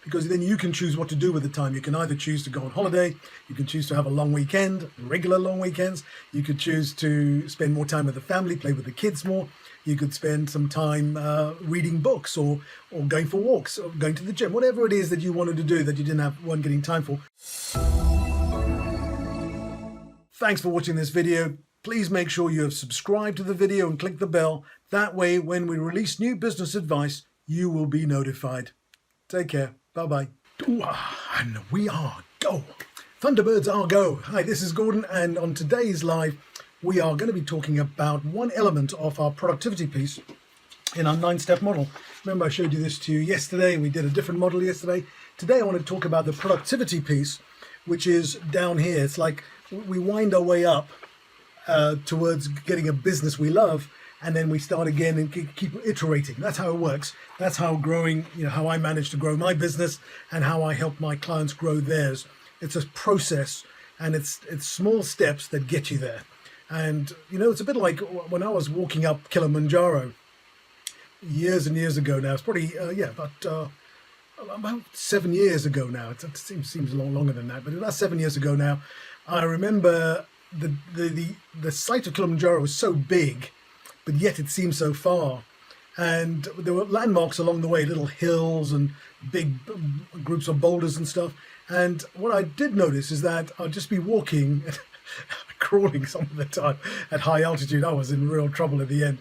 because then you can choose what to do with the time. You can either choose to go on holiday, you can choose to have a long weekend, regular long weekends, you could choose to spend more time with the family, play with the kids more, you could spend some time reading books or going for walks or going to the gym, whatever it is that you wanted to do that you weren't getting time for. Thanks for watching this video. Please make sure you have subscribed to the video and click the bell. That way, when we release new business advice, you will be notified. Take care. Bye-bye. And we are go. Thunderbirds are go. Hi, this is Gordon, and on today's live, we are going to be talking about one element of our productivity piece in our 9-step model. Remember, I showed you this to you yesterday, and we did a different model yesterday. Today, I want to talk about the productivity piece, which is down here. It's like we wind our way up towards getting a business we love, and then we start again and keep iterating. That's how it works. That's how growing, how I managed to grow my business and how I help my clients grow theirs. It's a process, and it's small steps that get you there. And it's a bit like when I was walking up Kilimanjaro years and years ago now. It's probably about 7 years ago now. It seems a lot longer than that, but about 7 years ago now. I remember the site of Kilimanjaro was so big, but yet it seemed so far. And there were landmarks along the way, little hills and big groups of boulders and stuff. And what I did notice is that I'd just be walking, crawling some of the time at high altitude. I was in real trouble at the end.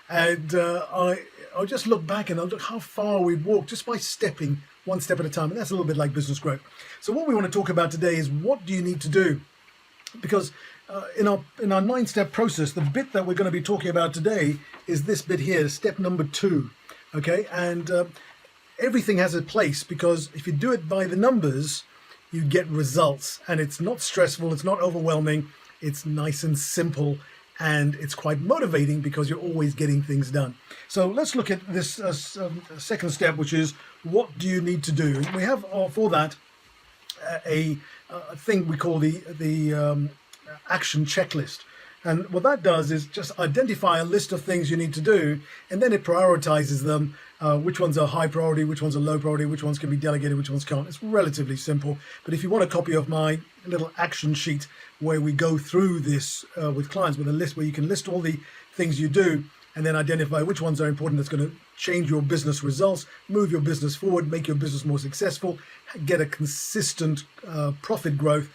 And I just look back and I look how far we've walked just by stepping one step at a time. And that's a little bit like business growth. So what we want to talk about today is, what do you need to do? Because in our 9-step process, the bit that we're going to be talking about today is this bit here, step number 2. Okay, and everything has a place, because if you do it by the numbers, you get results, and it's not stressful, it's not overwhelming, it's nice and simple, and it's quite motivating because you're always getting things done. So let's look at this second step, which is, what do you need to do? And we have for that a thing we call the action checklist. And what that does is just identify a list of things you need to do, and then it prioritizes them, which ones are high priority, which ones are low priority, which ones can be delegated, which ones can't. It's relatively simple. But if you want a copy of my little action sheet where we go through this with clients, with a list where you can list all the things you do and then identify which ones are important, that's going to change your business results, move your business forward, make your business more successful, get a consistent profit growth,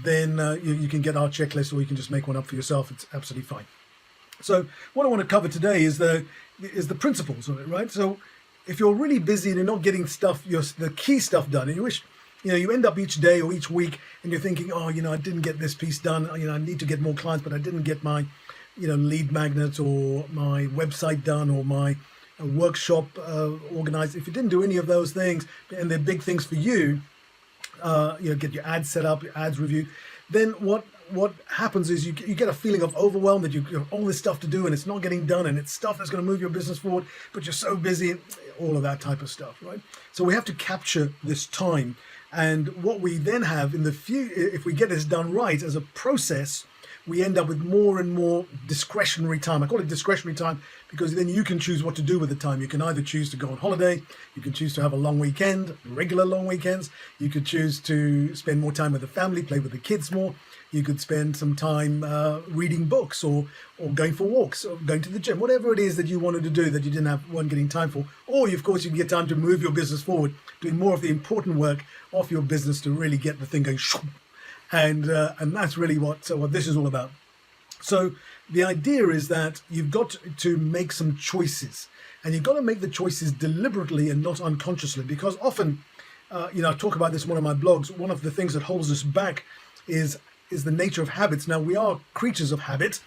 then you can get our checklist, or you can just make one up for yourself. It's absolutely fine. So what I want to cover today is the principles of it, right? So if you're really busy and you're not getting the key stuff done, and you wish, you end up each day or each week and you're thinking, I didn't get this piece done. I need to get more clients, but I didn't get my, lead magnet or my website done or my workshop organized. If you didn't do any of those things, and they're big things for you, get your ads set up, your ads reviewed, then what happens is you get a feeling of overwhelm, that you have all this stuff to do and it's not getting done, and it's stuff that's going to move your business forward, but you're so busy, all of that type of stuff, right? So we have to capture this time. And what we then have if we get this done right as a process, we end up with more and more discretionary time. I call it discretionary time because then you can choose what to do with the time. You can either choose to go on holiday, you can choose to have a long weekend, regular long weekends, you could choose to spend more time with the family, play with the kids more, you could spend some time reading books or going for walks or going to the gym, whatever it is that you wanted to do that you weren't getting time for. Or of course you can get time to move your business forward, doing more of the important work of your business to really get the thing going. And that's really what this is all about. So the idea is that you've got to make some choices, and you've got to make the choices deliberately and not unconsciously, because often, I talk about this in one of my blogs. One of the things that holds us back is the nature of habits. Now, we are creatures of habit,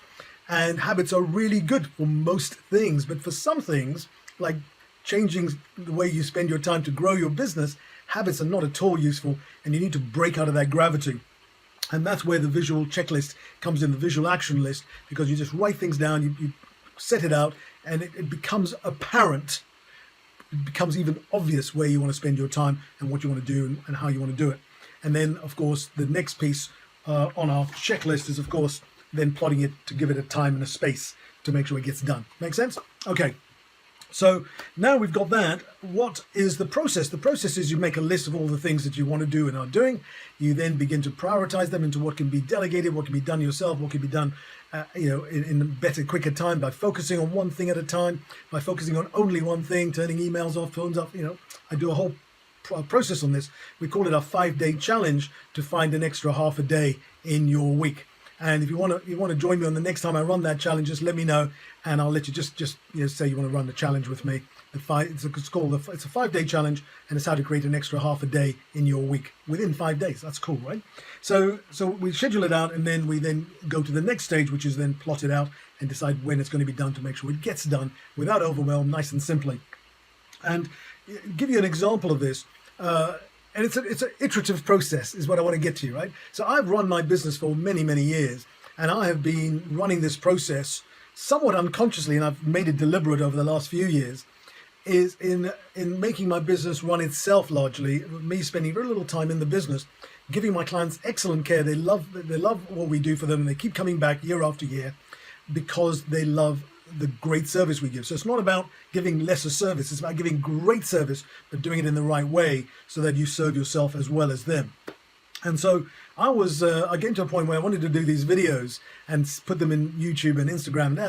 and habits are really good for most things, but for some things, like changing the way you spend your time to grow your business, habits are not at all useful, and you need to break out of that gravity. And that's where the visual checklist comes in, the visual action list, because you just write things down, you set it out, and it becomes apparent, it becomes even obvious where you want to spend your time and what you want to do and how you want to do it. And then, of course, the next piece on our checklist is, of course, then plotting it to give it a time and a space to make sure it gets done. Make sense? Okay. So now we've got that. What is the process? The process is you make a list of all the things that you want to do and are doing. You then begin to prioritize them into what can be delegated, what can be done yourself, what can be done in a better, quicker time by focusing on one thing at a time, by focusing on only one thing, turning emails off, phones off. I do a whole process on this. We call it a 5-day challenge to find an extra half a day in your week. And if you want to join me on the next time I run that challenge, just let me know, and I'll let you just say you want to run the challenge with me. It's a 5-day challenge, and it's how to create an extra half a day in your week within 5 days. That's cool, right? So we schedule it out, and then we go to the next stage, which is then plot it out and decide when it's going to be done to make sure it gets done without overwhelm, nice and simply. And give you an example of this. And it's an iterative process is what I want to get to, right? So I've run my business for many, many years, and I have been running this process somewhat unconsciously, and I've made it deliberate over the last few years, is in making my business run itself largely, me spending very little time in the business, giving my clients excellent care. They love what we do for them, and they keep coming back year after year because they love the great service we give. So it's not about giving lesser service, it's about giving great service, but doing it in the right way so that you serve yourself as well as them. And so I came to a point where I wanted to do these videos and put them in YouTube and Instagram,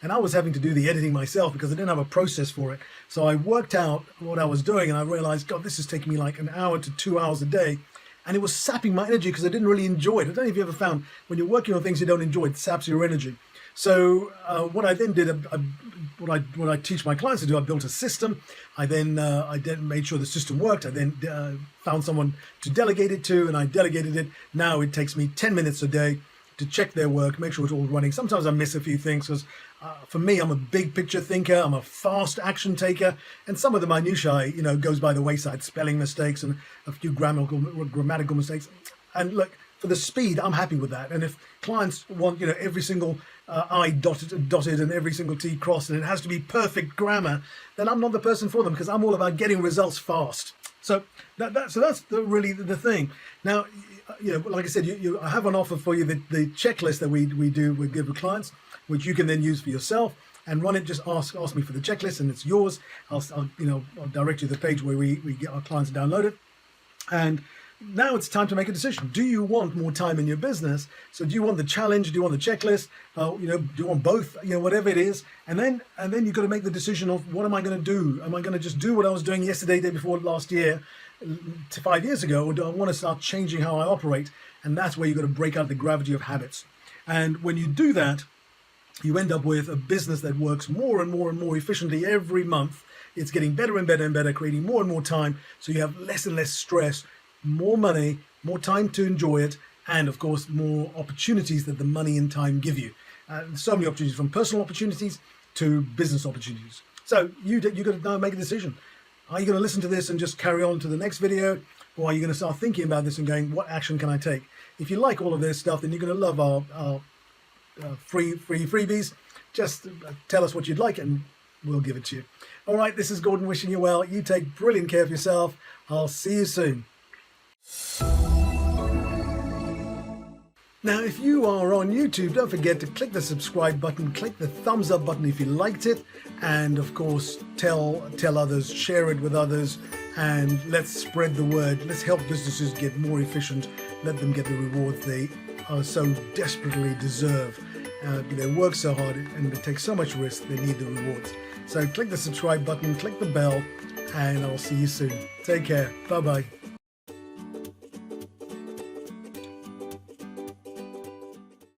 and I was having to do the editing myself because I didn't have a process for it. So I worked out what I was doing, and I realized, God, this is taking me like an hour to 2 hours a day. And it was sapping my energy because I didn't really enjoy it. I don't know if you ever found when you're working on things you don't enjoy, it saps your energy. So what I then did, what I teach my clients to do, I built a system. I then made sure the system worked. I then found someone to delegate it to, and I delegated it. Now it takes me 10 minutes a day to check their work, make sure it's all running. Sometimes I miss a few things because for me, I'm a big picture thinker. I'm a fast action taker, and some of the minutiae, goes by the wayside, spelling mistakes and a few grammatical mistakes. And look, for the speed, I'm happy with that. And if clients want, every single I dotted and every single T crossed, and it has to be perfect grammar, then I'm not the person for them because I'm all about getting results fast. So that's really the thing. Now, like I said, I have an offer for you, the checklist that we give to clients, which you can then use for yourself and run it. Just ask me for the checklist, and it's yours. I'll direct you to the page where we get our clients to download it. And now it's time to make a decision. Do you want more time in your business? So do you want the challenge? Do you want the checklist? Do you want both? Whatever it is. And then you've got to make the decision of, what am I going to do? Am I going to just do what I was doing yesterday, day before last year, 5 years ago? Or do I want to start changing how I operate? And that's where you've got to break out the gravity of habits. And when you do that, you end up with a business that works more and more and more efficiently every month. It's getting better and better and better, creating more and more time. So you have less and less stress, more money, more time to enjoy it, and of course more opportunities that the money and time give you. So many opportunities, from personal opportunities to business opportunities. So you got to now make a decision. Are you going to listen to this and just carry on to the next video, or are you going to start thinking about this and going, what action can I take? If you like all of this stuff, then you're going to love our free freebies. Just tell us what you'd like and we'll give it to you. All right, this is Gordon wishing you well. You take brilliant care of yourself. I'll see you soon. Now, if you are on YouTube, don't forget to click the subscribe button, click the thumbs up button if you liked it, and of course tell others, share it with others, and let's spread the word. Let's help businesses get more efficient. Let them get the rewards they so desperately deserve. They work so hard and they take so much risk, they need the rewards. So click the subscribe button, click the bell, and I'll see you soon. Take care. Bye-bye.